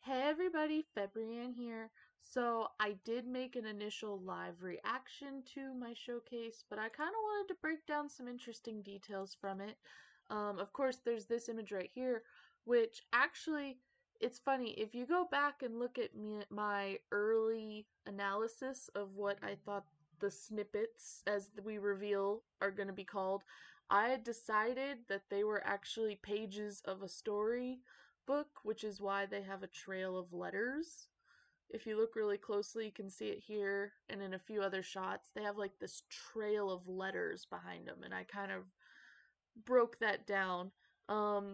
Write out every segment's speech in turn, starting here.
Hey everybody, Febrian here. So I did make an initial live reaction to my showcase, but I kind of wanted to break down some interesting details from it. Of course, there's this image right here, which actually, it's funny, if you go back and look at my early analysis of what I thought the snippets, as we reveal, are going to be called, I had decided that they were actually pages of a story book, which is why they have a trail of letters. If you look really closely, you can see it here and in a few other shots. They have like this trail of letters behind them, and I kind of broke that down.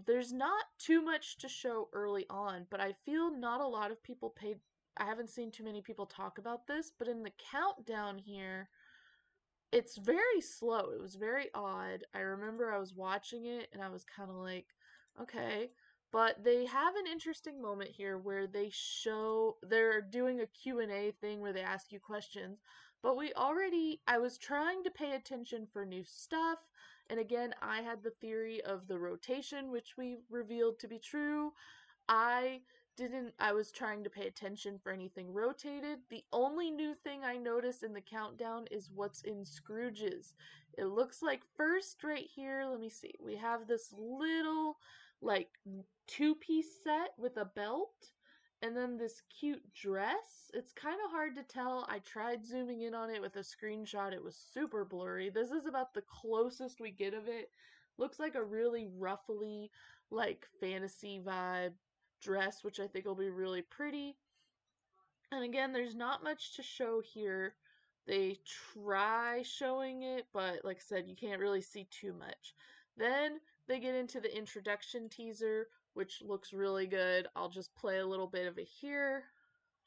There's not too much to show early on, but I feel not a lot of people paid. I haven't seen too many people talk about this, but in the countdown here, it's very slow. It was very odd. I remember I was watching it and I was kind of like, okay. But they have an interesting moment here where they're doing a Q&A thing where they ask you questions. But I was trying to pay attention for new stuff. And again, I had the theory of the rotation, which we revealed to be true. I I was trying to pay attention for anything rotated. The only new thing I noticed in the countdown is what's in Scrooge's. It looks like first right here, let me see, we have this little like two-piece set with a belt and then this cute dress. It's kind of hard to tell. I tried zooming in on it with a screenshot. It was super blurry. This is about the closest we get of it. Looks like a really ruffly, like fantasy vibe dress, which I think will be really pretty. And again, there's not much to show here. They try showing it, but like I said, you can't really see too much. Then they get into the introduction teaser, which looks really good. I'll just play a little bit of it here.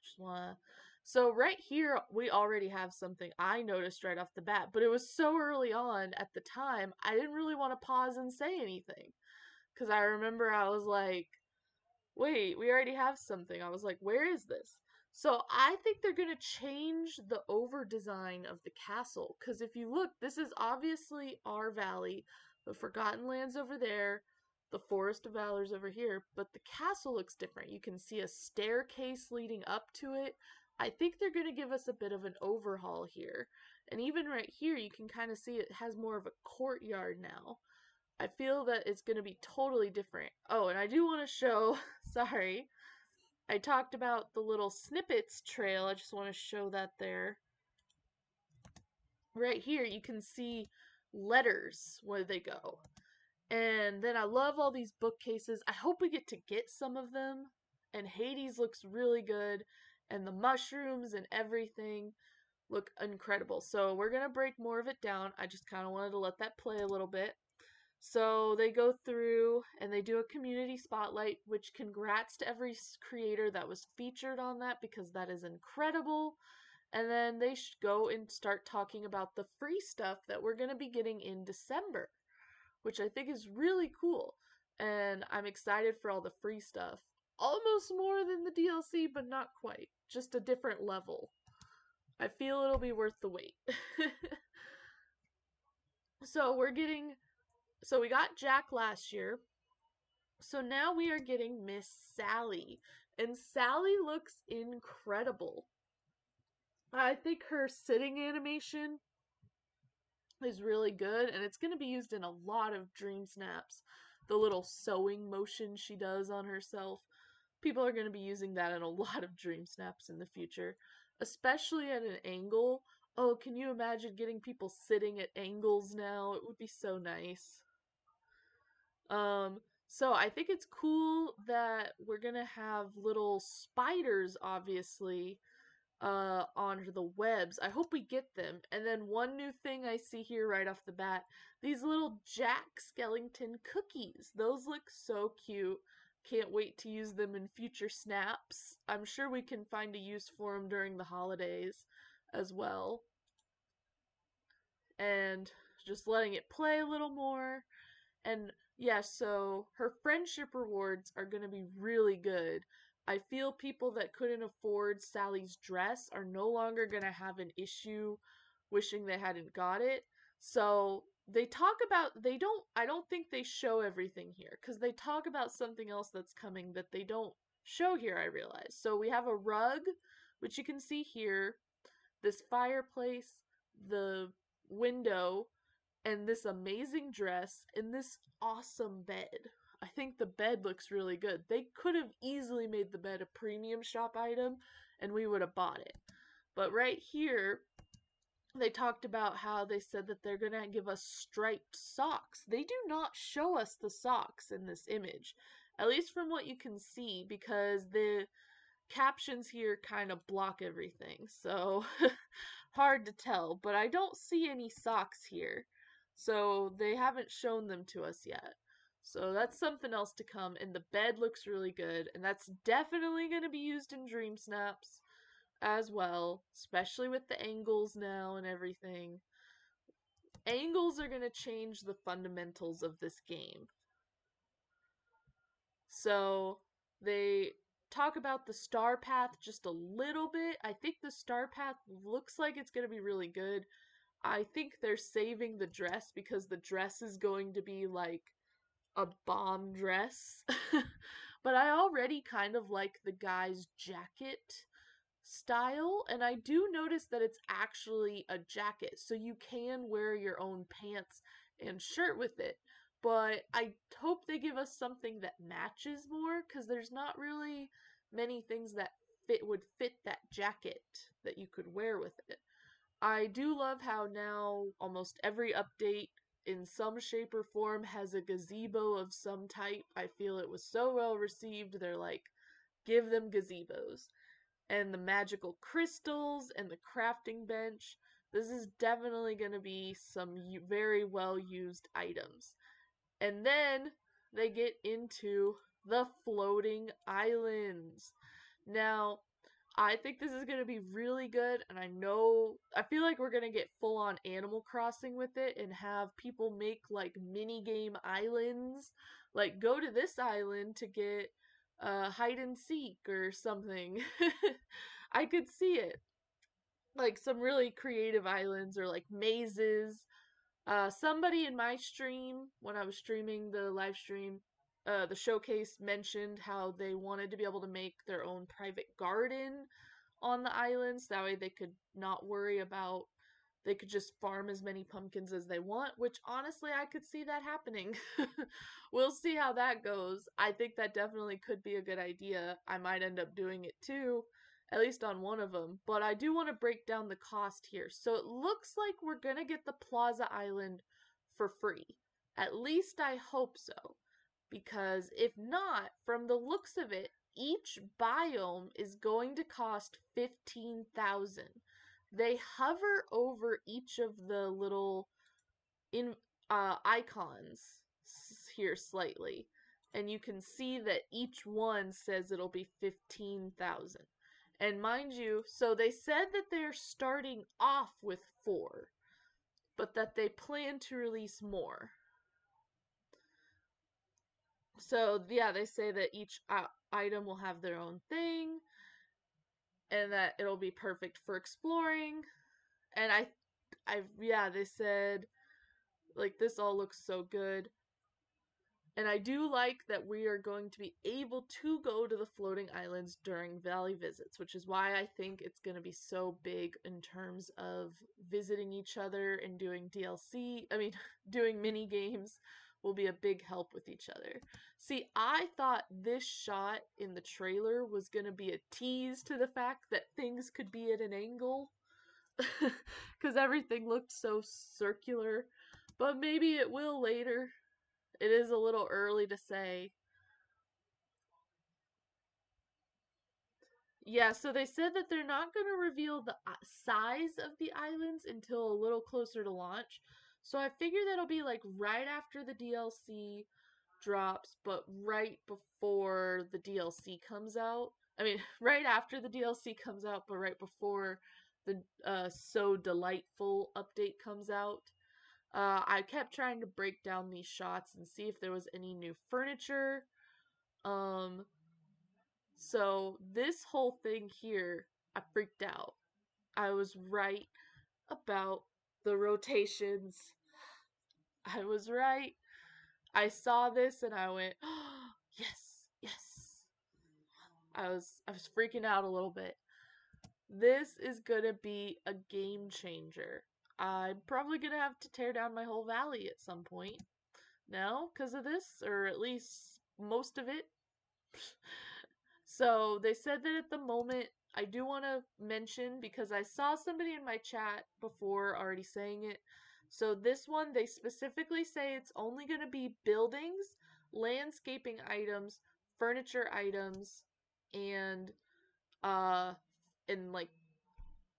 Just wanna... So right here, we already have something I noticed right off the bat, but it was so early on at the time, I didn't really want to pause and say anything. Because I remember I was like, wait, we already have something. I was like, where is this? So I think they're going to change the over design of the castle. Because if you look, this is obviously our valley, the Forgotten Lands over there, the Forest of Valor's over here, but the castle looks different. You can see a staircase leading up to it. I think they're going to give us a bit of an overhaul here. And even right here, you can kind of see it has more of a courtyard now. I feel that it's going to be totally different. Oh, and I do want to show, sorry, I talked about the little snippets trail. I just want to show that there. Right here, you can see letters where they go. And then I love all these bookcases. I hope we get some of them. And Hades looks really good. And the mushrooms and everything look incredible. So we're going to break more of it down. I just kind of wanted to let that play a little bit. So they go through and they do a community spotlight, which congrats to every creator that was featured on that because that is incredible. And then they go and start talking about the free stuff that we're going to be getting in December, which I think is really cool. And I'm excited for all the free stuff. Almost more than the DLC, but not quite. Just a different level. I feel it'll be worth the wait. So we got Jack last year. So now we are getting Miss Sally. And Sally looks incredible. I think her sitting animation is really good, and it's going to be used in a lot of dream snaps. The little sewing motion she does on herself. People are going to be using that in a lot of dream snaps in the future, especially at an angle. Oh, can you imagine getting people sitting at angles now? It would be so nice. So I think it's cool that we're gonna have little spiders, obviously, on the webs. I hope we get them. And then one new thing I see here right off the bat, these little Jack Skellington cookies. Those look so cute. Can't wait to use them in future snaps. I'm sure we can find a use for them during the holidays as well. And just letting it play a little more. And yeah, so her friendship rewards are going to be really good. I feel people that couldn't afford Sally's dress are no longer going to have an issue wishing they hadn't got it. So they talk about, I don't think they show everything here because they talk about something else that's coming that they don't show here, I realized. So we have a rug, which you can see here, this fireplace, the window, and this amazing dress, and this awesome bed. I think the bed looks really good. They could have easily made the bed a premium shop item, and we would have bought it. But right here, they talked about how they said that they're gonna give us striped socks. They do not show us the socks in this image, at least from what you can see, because the captions here kind of block everything, so hard to tell. But I don't see any socks here, so they haven't shown them to us yet. So that's something else to come, and the bed looks really good, and that's definitely going to be used in Dream Snaps as well, especially with the angles now and everything. Angles are going to change the fundamentals of this game. So they talk about the star path just a little bit. I think the star path looks like it's going to be really good. I think they're saving the dress because the dress is going to be like a bomb dress. But I already kind of like the guy's jacket style, and I do notice that it's actually a jacket, so you can wear your own pants and shirt with it. But I hope they give us something that matches more, because there's not really many things that would fit that jacket that you could wear with it. I do love how now almost every update in some shape or form has a gazebo of some type. I feel it was so well received. They're like, give them gazebos and the magical crystals and the crafting bench. This is definitely going to be some very well used items. And then they get into the floating islands. Now, I think this is going to be really good, and I feel like we're going to get full on Animal Crossing with it and have people make like mini game islands. Like, go to this island to get hide and seek or something. I could see it. Like some really creative islands or like mazes. Somebody in my stream, when I was streaming the live stream, the showcase mentioned how they wanted to be able to make their own private garden on the islands. That way they could not worry about, they could just farm as many pumpkins as they want, which honestly I could see that happening. We'll see how that goes. I think that definitely could be a good idea. I might end up doing it too, at least on one of them. But I do want to break down the cost here. So it looks like we're going to get the Plaza Island for free. At least I hope so. Because if not, from the looks of it, each biome is going to cost 15,000. They hover over each of the little in icons here slightly, and you can see that each one says it'll be 15,000. And mind you, so they said that they're starting off with 4, but that they plan to release more. So yeah, they say that each item will have their own thing, and that it'll be perfect for exploring. And yeah, they said like this all looks so good. And I do like that we are going to be able to go to the floating islands during valley visits, which is why I think it's going to be so big in terms of visiting each other and doing DLC. I mean, doing mini games will be a big help with each other. See, I thought this shot in the trailer was going to be a tease to the fact that things could be at an angle because everything looked so circular, but maybe it will later. It is a little early to say. Yeah, so they said that they're not going to reveal the size of the islands until a little closer to launch. So I figure that'll be like right after the DLC drops, but right before the DLC comes out. I mean, right after the DLC comes out, but right before the So Delightful update comes out. I kept trying to break down these shots and see if there was any new furniture. Um, so this whole thing here, I freaked out. I was right about the rotations. I was right. I saw this and I went, oh, yes, yes. I was freaking out a little bit. This is gonna be a game changer. I'm probably gonna have to tear down my whole valley at some point now because of this, or at least most of it. So they said that at the moment, I do want to mention because I saw somebody in my chat before already saying it. So this one, they specifically say it's only going to be buildings, landscaping items, furniture items, and uh and like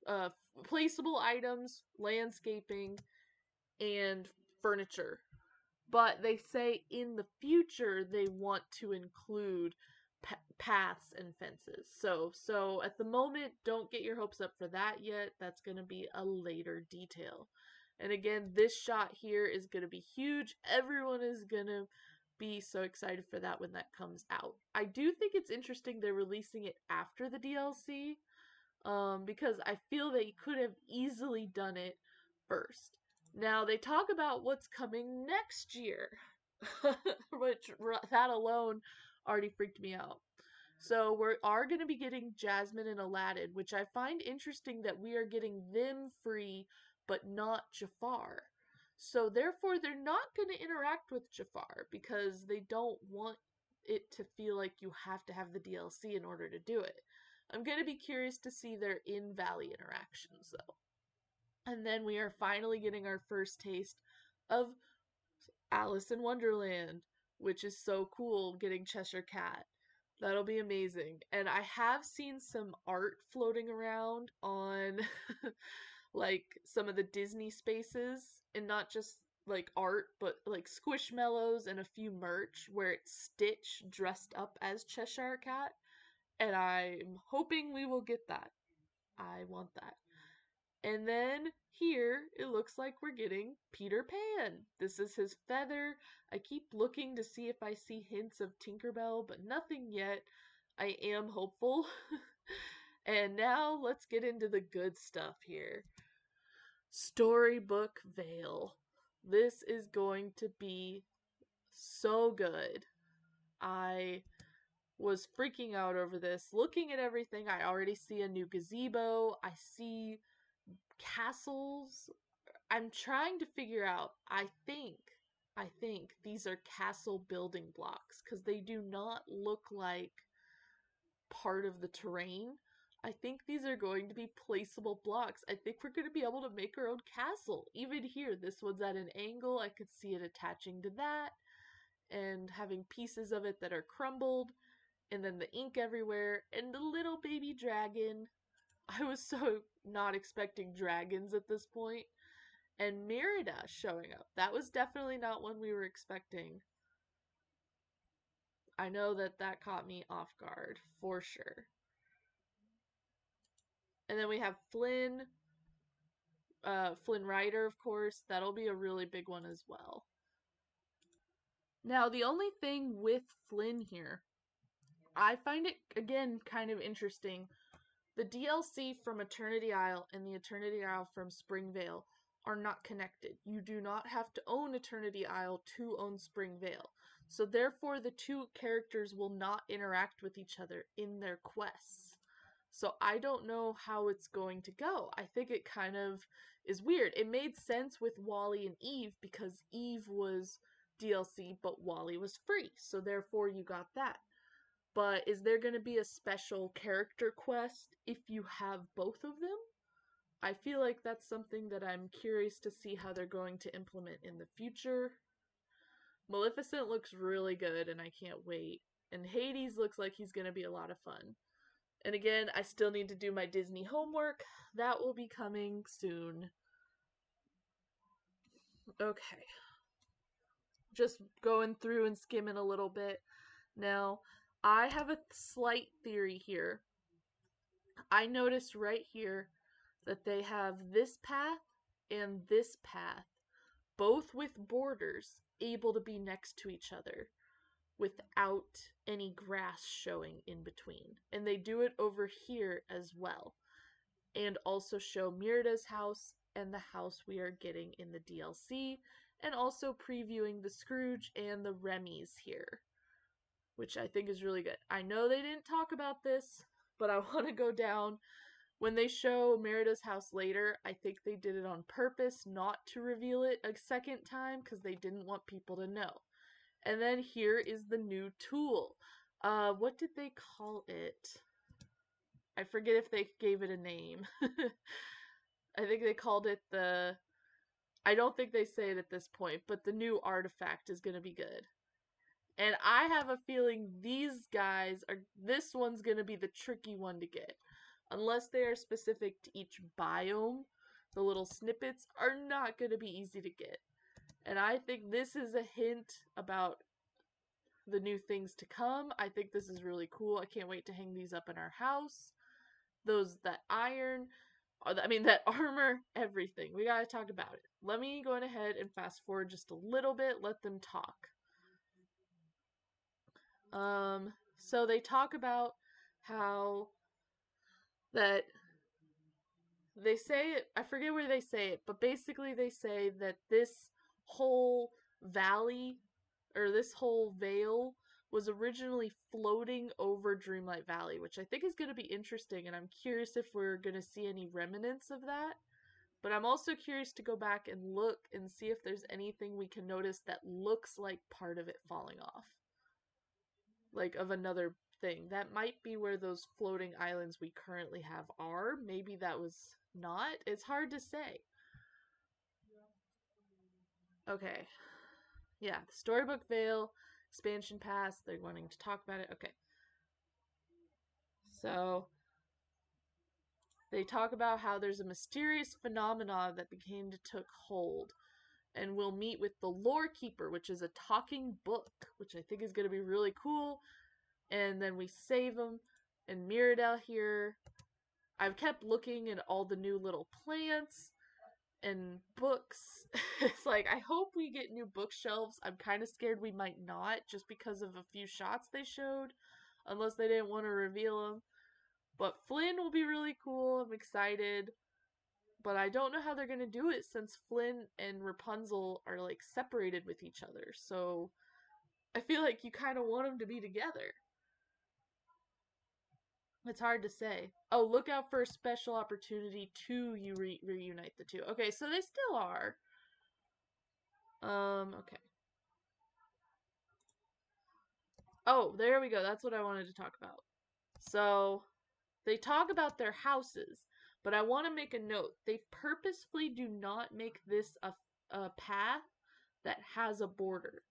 uh placeable items, landscaping, and furniture. But they say in the future they want to include paths and fences. So at the moment, don't get your hopes up for that yet. That's going to be a later detail. And again, this shot here is going to be huge. Everyone is going to be so excited for that when that comes out. I do think it's interesting they're releasing it after the DLC, because I feel they could have easily done it first. Now they talk about what's coming next year, which that alone already freaked me out. So we are going to be getting Jasmine and Aladdin, which I find interesting that we are getting them free, but not Jafar. So therefore, they're not going to interact with Jafar because they don't want it to feel like you have to have the DLC in order to do it. I'm going to be curious to see their in-valley interactions, though. And then we are finally getting our first taste of Alice in Wonderland, which is so cool, getting Cheshire Cat. That'll be amazing. And I have seen some art floating around on like some of the Disney spaces, and not just like art, but like squishmallows and a few merch where it's Stitch dressed up as Cheshire Cat. And I'm hoping we will get that. I want that. And then here it looks like we're getting Peter Pan. This is his feather. I keep looking to see if I see hints of Tinkerbell, but nothing yet. I am hopeful. And now let's get into the good stuff here. Storybook Veil. This is going to be so good. I was freaking out over this. Looking at everything, I already see a new gazebo. I see castles. I'm trying to figure out. I think these are castle building blocks because they do not look like part of the terrain. I think these are going to be placeable blocks. I think we're going to be able to make our own castle. Even here, this one's at an angle. I could see it attaching to that and having pieces of it that are crumbled, and then the ink everywhere, and the little baby dragon. I was so not expecting dragons at this point. And Merida showing up. That was definitely not one we were expecting. I know that that caught me off guard, for sure. And then we have Flynn, Flynn Rider, of course. That'll be a really big one as well. Now, the only thing with Flynn here, I find it, again, kind of interesting. The DLC from Eternity Isle and the Eternity Isle from Springvale are not connected. You do not have to own Eternity Isle to own Springvale. So therefore the two characters will not interact with each other in their quests. So I don't know how it's going to go. I think it kind of is weird. It made sense with Wally and Eve because Eve was DLC but Wally was free. So therefore you got that. But is there going to be a special character quest if you have both of them? I feel like that's something that I'm curious to see how they're going to implement in the future. Maleficent looks really good and I can't wait. And Hades looks like he's going to be a lot of fun. And again, I still need to do my Disney homework. That will be coming soon. Okay. Just going through and skimming a little bit. Now, I have a slight theory here. I noticed right here that they have this path and this path, both with borders, able to be next to each other without any grass showing in between. And they do it over here as well. And also show Merida's house and the house we are getting in the DLC, and also previewing the Scrooge and the Remy's here. which I think is really good. I know they didn't talk about this, but I want to go down. When they show Merida's house later, I think they did it on purpose not to reveal it a second time because they didn't want people to know. And then here is the new tool. What did they call it? I forget if they gave it a name. I think they called it the. I don't think they say it at this point, but the new artifact is going to be good. And I have a feeling these guys are. This one's going to be the tricky one to get. Unless they are specific to each biome, the little snippets are not going to be easy to get. And I think this is a hint about the new things to come. I think this is really cool. I can't wait to hang these up in our house. That iron, that armor, everything. We gotta talk about it. Let me go ahead and fast forward just a little bit, let them talk. So they talk about how that they say it, I forget where they say it, but basically they say that this whole valley or this whole veil was originally floating over Dreamlight Valley, which I think is going to be interesting, and I'm curious if we're going to see any remnants of that. But I'm also curious to go back and look and see if there's anything we can notice that looks like part of it falling off. Like of another thing. That might be where those floating islands we currently have are. Maybe that was not. It's hard to say. Okay. Yeah, the Storybook Vale, expansion pass, they're wanting to talk about it. Okay. So, they talk about how there's a mysterious phenomenon that began to took hold. And we'll meet with the Lore Keeper, which is a talking book, which I think is going to be really cool. And then we save him. And Mirabelle here. I've kept looking at all the new little plants and books. It's like, I hope we get new bookshelves. I'm kind of scared we might not, just because of a few shots they showed, unless they didn't want to reveal them. But Flynn will be really cool. I'm excited. But I don't know how they're going to do it since Flynn and Rapunzel are like separated with each other. So I feel like you kind of want them to be together. It's hard to say. Oh, look out for a special opportunity to reunite the two. Okay, so they still are. Okay. Oh, there we go. That's what I wanted to talk about. So, they talk about their houses, but I want to make a note. They purposefully do not make this a path that has a border.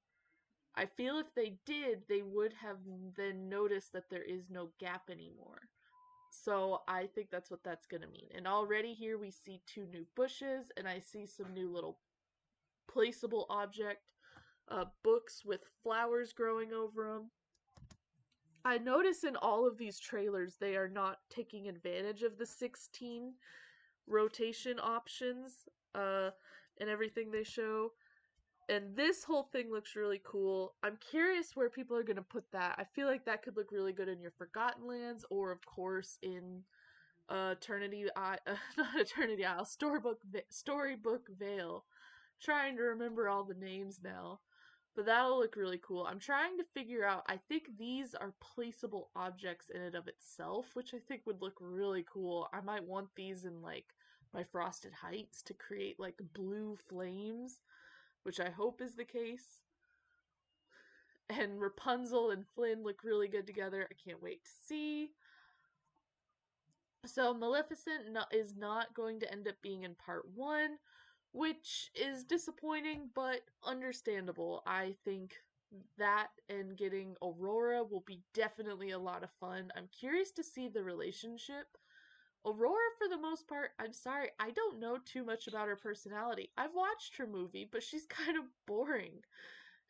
I feel if they did, they would have then noticed that there is no gap anymore. So I think that's what that's going to mean. And already here we see two new bushes, and I see some new little placeable object books with flowers growing over them. I notice in all of these trailers they are not taking advantage of the 16 rotation options and everything they show. And this whole thing looks really cool. I'm curious where people are going to put that. I feel like that could look really good in your Forgotten Lands, or of course in Eternity not Eternity Isle, Storybook Vale. Trying to remember all the names now. But that'll look really cool. I'm trying to figure out, I think these are placeable objects in and of itself, which I think would look really cool. I might want these in like my Frosted Heights to create like blue flames, which I hope is the case. And Rapunzel and Flynn look really good together. I can't wait to see. So Maleficent is not going to end up being in part 1, which is disappointing but understandable. I think that and getting Aurora will be definitely a lot of fun. I'm curious to see the relationship. Aurora, for the most part, I'm sorry, I don't know too much about her personality. I've watched her movie, but she's kind of boring.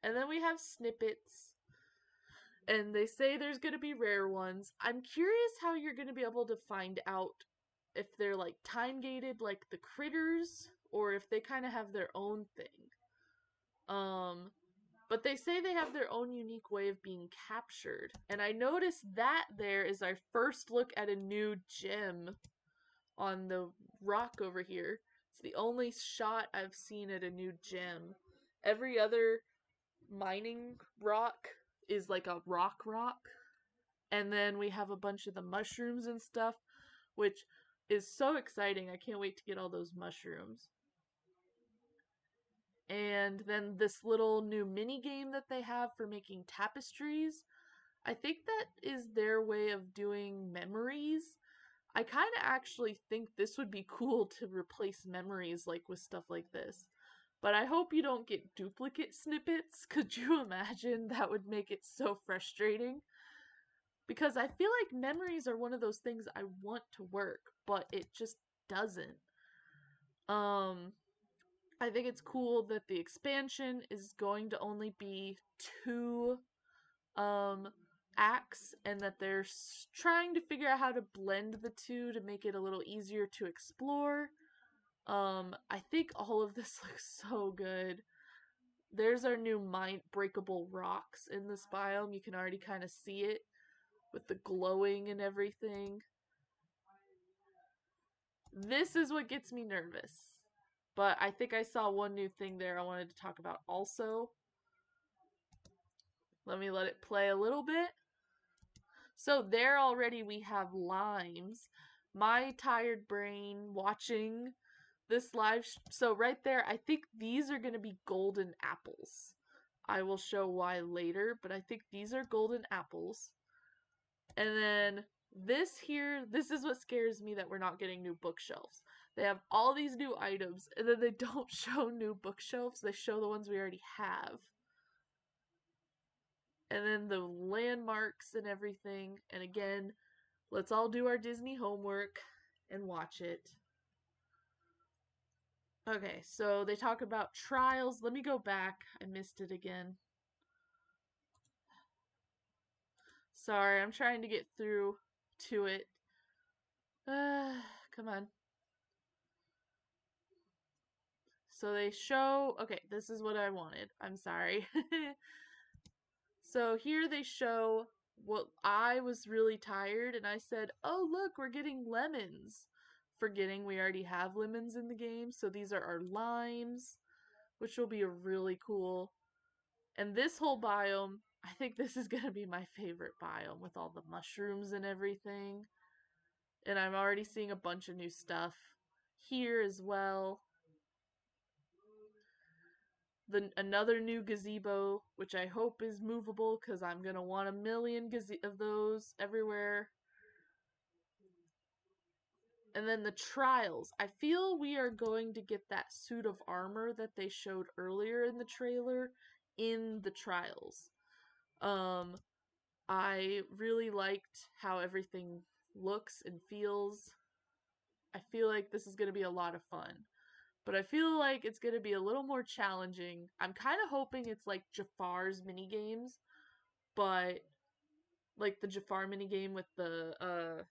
And then we have snippets, and they say there's going to be rare ones. I'm curious how you're going to be able to find out if they're like time gated like the critters, or if they kind of have their own thing. But they say they have their own unique way of being captured. And I noticed that there is our first look at a new gem on the rock over here. It's the only shot I've seen at a new gem. Every other mining rock is like a rock. And then we have a bunch of the mushrooms and stuff, which is so exciting. I can't wait to get all those mushrooms. And then this little new mini game that they have for making tapestries. I think that is their way of doing memories. I kind of actually think this would be cool to replace memories like with stuff like this. But I hope you don't get duplicate snippets. Could you imagine? That would make it so frustrating. Because I feel like memories are one of those things I want to work, but it just doesn't. Um, I think it's cool that the expansion is going to only be two um acts and that they're trying to figure out how to blend the two to make it a little easier to explore. I think all of this looks so good. There's our new mind breakable rocks in this biome. You can already kind of see it with the glowing and everything. This is what gets me nervous. But I think I saw one new thing there I wanted to talk about also. Let it play a little bit. So there already we have limes. My tired brain watching this so right there, I think these are going to be golden apples. I will show why later, but I think these are golden apples. And then this here, this is what scares me that we're not getting new bookshelves. They have all these new items, and then they don't show new bookshelves. They show the ones we already have. And then the landmarks and everything. And again, let's all do our Disney homework and watch it. Okay, so they talk about trials. Let me go back. I missed it again. Sorry, I'm trying to get through to it. Come on. So they show, okay, this is what I wanted. I'm sorry. So here they show what I was really tired and I said, "Oh, look, we're getting lemons." Forgetting we already have lemons in the game. So these are our limes, which will be really cool. And this whole biome, I think this is going to be my favorite biome with all the mushrooms and everything. And I'm already seeing a bunch of new stuff here as well. Another new gazebo, which I hope is movable because I'm going to want a million of those everywhere. And then the trials. I feel we are going to get that suit of armor that they showed earlier in the trailer in the trials. I really liked how everything looks and feels. I feel like this is going to be a lot of fun. But I feel like it's going to be a little more challenging. I'm kind of hoping it's like Jafar's mini games, but like the Jafar mini game with the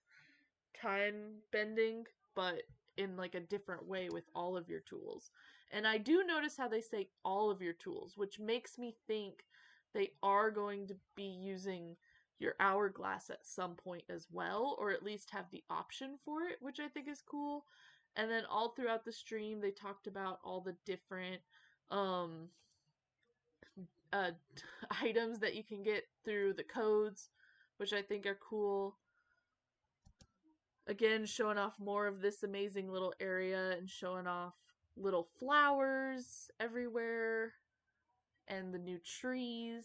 time bending, but in like a different way with all of your tools. And I do notice how they say all of your tools, which makes me think they are going to be using your hourglass at some point as well, or at least have the option for it, which I think is cool. And then all throughout the stream, they talked about all the different um, uh, items that you can get through the codes, which I think are cool. Again, showing off more of this amazing little area and showing off little flowers everywhere and the new trees.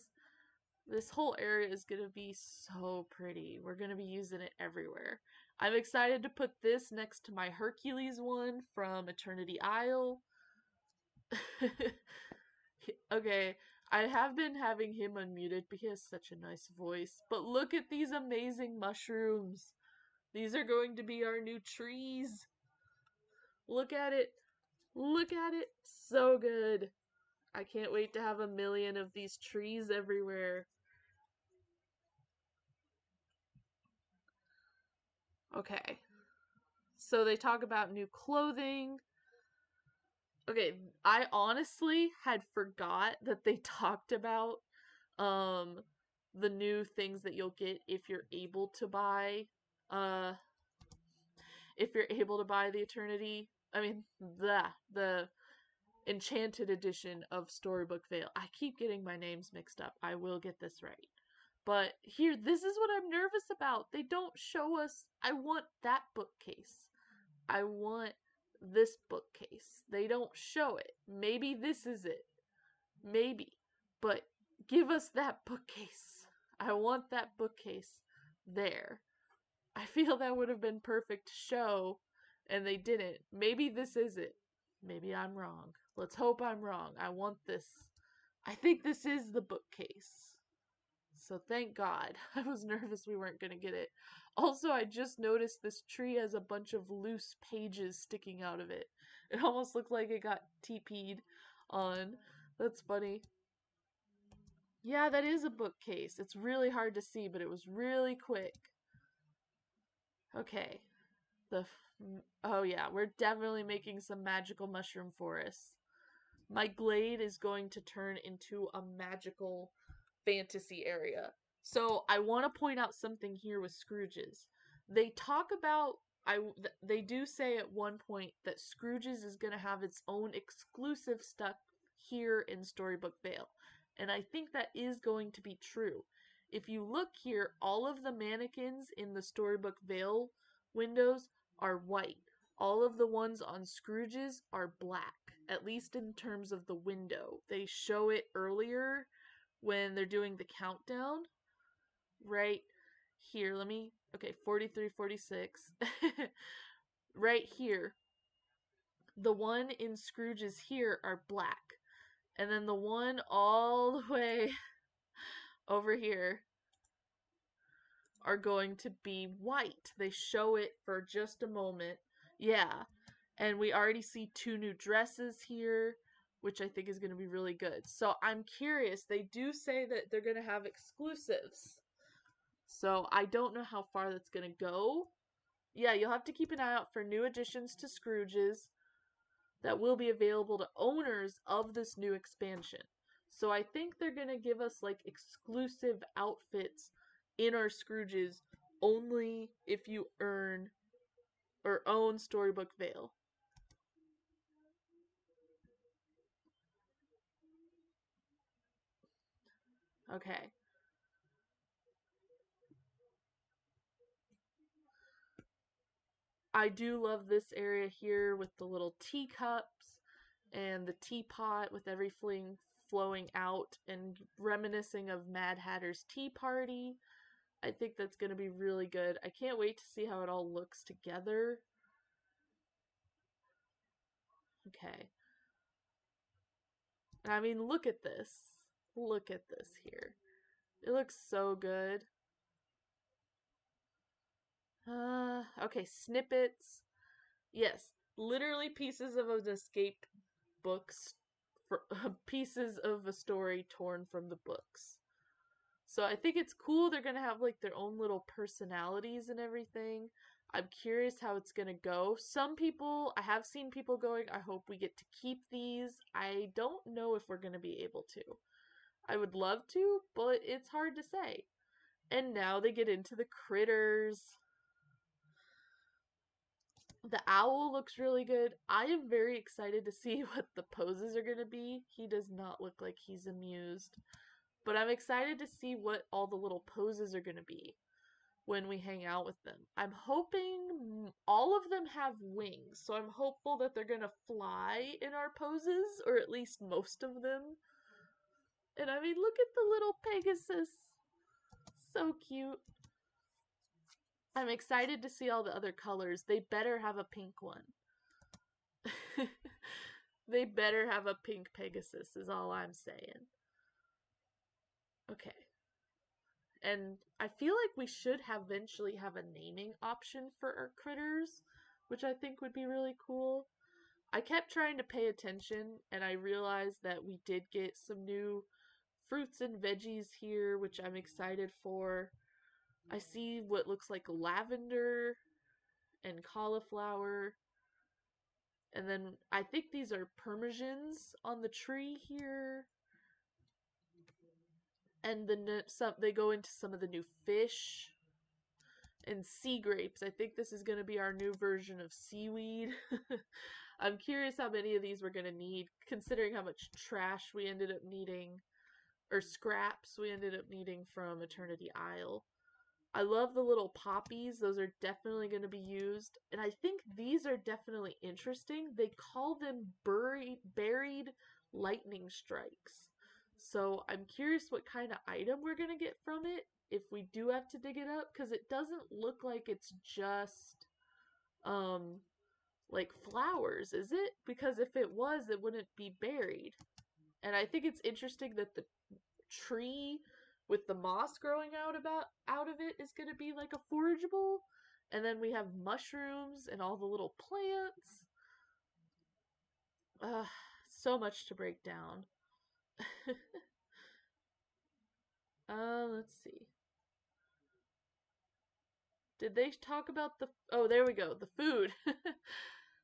This whole area is going to be so pretty. We're going to be using it everywhere. I'm excited to put this next to my Hercules one from Eternity Isle. Okay, I have been having him unmuted because he has such a nice voice. But look at these amazing mushrooms. These are going to be our new trees. Look at it. Look at it. So good. I can't wait to have a million of these trees everywhere. Okay. So they talk about new clothing. Okay, I honestly had forgot that they talked about um the new things that you'll get uh if you're able to buy the Eternity. I mean the Enchanted edition of Storybook Vale. I keep getting my names mixed up. I will get this right. But here, this is what I'm nervous about. They don't show us. I want that bookcase. I want this bookcase. They don't show it. Maybe this is it. Maybe. But give us that bookcase. I want that bookcase there. I feel that would have been perfect to show, and they didn't. Maybe this is it. Maybe I'm wrong. Let's hope I'm wrong. I want this. I think this is the bookcase. So thank God. I was nervous we weren't going to get it. Also, I just noticed this tree has a bunch of loose pages sticking out of it. It almost looked like it got TP'd on. That's funny. Yeah, that is a bookcase. It's really hard to see, but it was really quick. Okay. Oh yeah, we're definitely making some magical mushroom forests. My glade is going to turn into a magical fantasy area. So I want to point out something here with Scrooge's. They talk about they do say at one point that Scrooge's is going to have its own exclusive stuff here in Storybook Vale. And I think that is going to be true. If you look here, all of the mannequins in the Storybook Vale windows are white. All of the ones on Scrooge's are black, at least in terms of the window. They show it earlier when they're doing the countdown right here. Okay, 43, 46. Right here. The one in Scrooge's here are black. And then the one all the way over here are going to be white. They show it for just a moment. Yeah. And we already see two new dresses here, which I think is going to be really good. So I'm curious. They do say that they're going to have exclusives. So I don't know how far that's going to go. Yeah, you'll have to keep an eye out for new additions to Scrooge's that will be available to owners of this new expansion. So I think they're going to give us like exclusive outfits in our Scrooge's only if you earn or own Storybook Vale. Okay. I do love this area here with the little teacups and the teapot with everything flowing out and reminiscing of Mad Hatter's Tea Party. I think that's going to be really good. I can't wait to see how it all looks together. Okay. I mean, look at this. Look at this here. It looks so good. Okay, snippets. Yes, literally pieces of an escaped books, for, pieces of a story torn from the books. So I think it's cool. They're gonna have like their own little personalities and everything. I'm curious how it's gonna go. Some people, I have seen people going, I hope we get to keep these. I don't know if we're gonna be able to. I would love to, but it's hard to say. And now they get into the critters. The owl looks really good. I am very excited to see what the poses are going to be. He does not look like he's amused. But I'm excited to see what all the little poses are going to be when we hang out with them. I'm hoping all of them have wings, so I'm hopeful that they're going to fly in our poses, or at least most of them. And I mean, look at the little Pegasus. So cute. I'm excited to see all the other colors. They better have a pink one. They better have a pink Pegasus, is all I'm saying. Okay. And I feel like we should eventually have a naming option for our critters, which I think would be really cool. I kept trying to pay attention, and I realized that we did get some new fruits and veggies here, which I'm excited for. I see what looks like lavender and cauliflower. And then I think these are persimmons on the tree here. And then they go into some of the new fish and sea grapes. I think this is going to be our new version of seaweed. I'm curious how many of these we're going to need, considering how much trash we ended up needing. or scraps we ended up needing from Eternity Isle. I love the little poppies. Those are definitely going to be used. And I think these are definitely interesting. They call them buried lightning strikes. So I'm curious what kind of item we're going to get from it if we do have to dig it up, because it doesn't look like it's just um like flowers, is it? Because if it was, it wouldn't be buried. And I think it's interesting that the tree with the moss growing out of it is going to be like a forageable, and then we have mushrooms and all the little plants. uh so much to break down. Let's see, did they talk about the, oh, there we go, the food.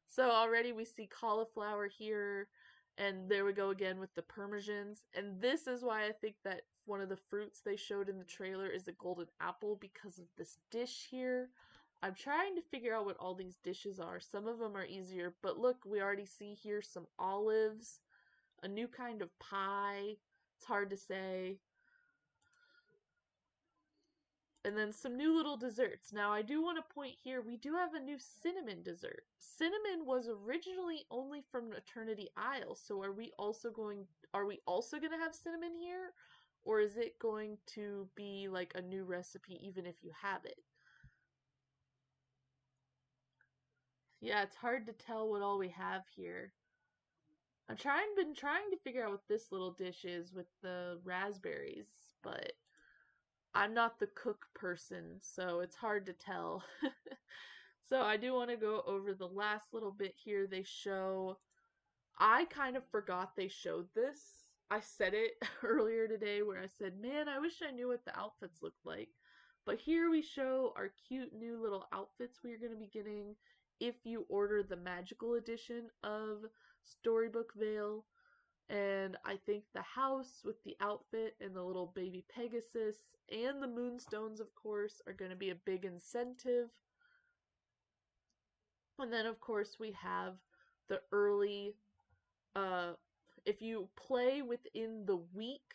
So already we see cauliflower here, and there we go again with the persians. And this is why I think that one of the fruits they showed in the trailer is a golden apple, because of this dish here. I'm trying to figure out what all these dishes are. Some of them are easier, but look, we already see here some olives, a new kind of pie. It's hard to say, and then some new little desserts. Now, I do want to point here, we do have a new cinnamon dessert. Cinnamon was originally only from Eternity Isle, so are we also going to have cinnamon here? Or is it going to be like a new recipe even if you have it? Yeah, it's hard to tell what all we have here. Been trying to figure out what this little dish is with the raspberries, but I'm not the cook person, so it's hard to tell. So I do want to go over the last little bit here. They show, I kind of forgot they showed this. I said it earlier today where I said, man, I wish I knew what the outfits looked like. But here we show our cute new little outfits we are going to be getting if you order the magical edition of Storybook Vale. And I think the house with the outfit and the little baby Pegasus and the moonstones, of course, are going to be a big incentive. And then, of course, we have the early, uh, if you play within the week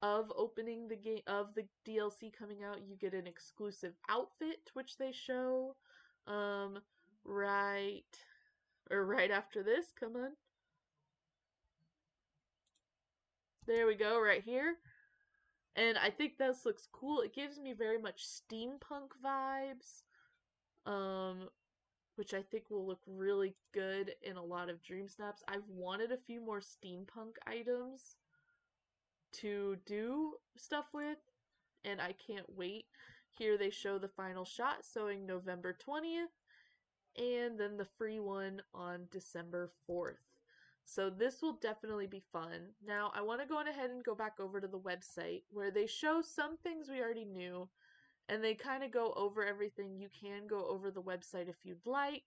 of opening the game, of the DLC coming out, you get an exclusive outfit, which they show, um, right, or right after this. Come on. There we go, right here. And I think this looks cool. It gives me very much steampunk vibes. Um, which I think will look really good in a lot of Dream Snaps. I've wanted a few more steampunk items to do stuff with, and I can't wait. Here they show the final shot showing November 20th, and then the free one on December 4th. So this will definitely be fun. Now, I want to go ahead and go back over to the website where they show some things we already knew, and they kind of go over everything. You can go over the website if you'd like.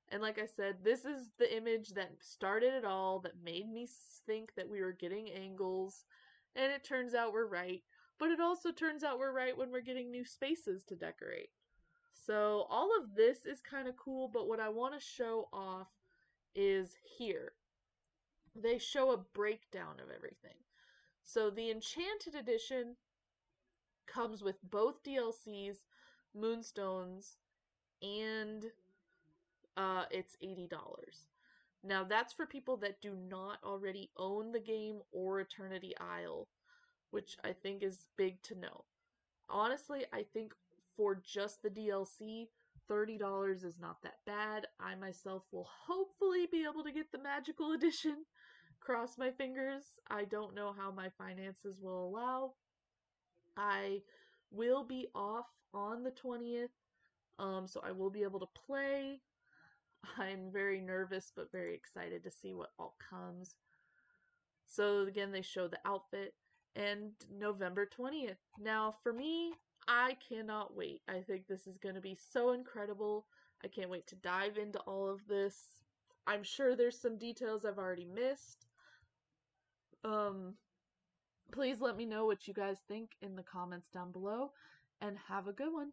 And like I said, this is the image that started it all, that made me think that we were getting angles. And it turns out we're right. But it also turns out we're right when we're getting new spaces to decorate. So all of this is kind of cool, but what I want to show off is here. They show a breakdown of everything. So the Enchanted Edition comes with both DLCs, Moonstones, and it's $80. Now that's for people that do not already own the game or Eternity Isle, which I think is big to know. Honestly, I think for just the DLC, $30 is not that bad. I myself will hopefully be able to get the magical edition. Cross my fingers. I don't know how my finances will allow. I will be off on the 20th, so I will be able to play. I'm very nervous but very excited to see what all comes. So again, they show the outfit and November 20th. Now, for me, I cannot wait. I think this is going to be so incredible. I can't wait to dive into all of this. I'm sure there's some details I've already missed. Um, please let me know what you guys think in the comments down below, and have a good one.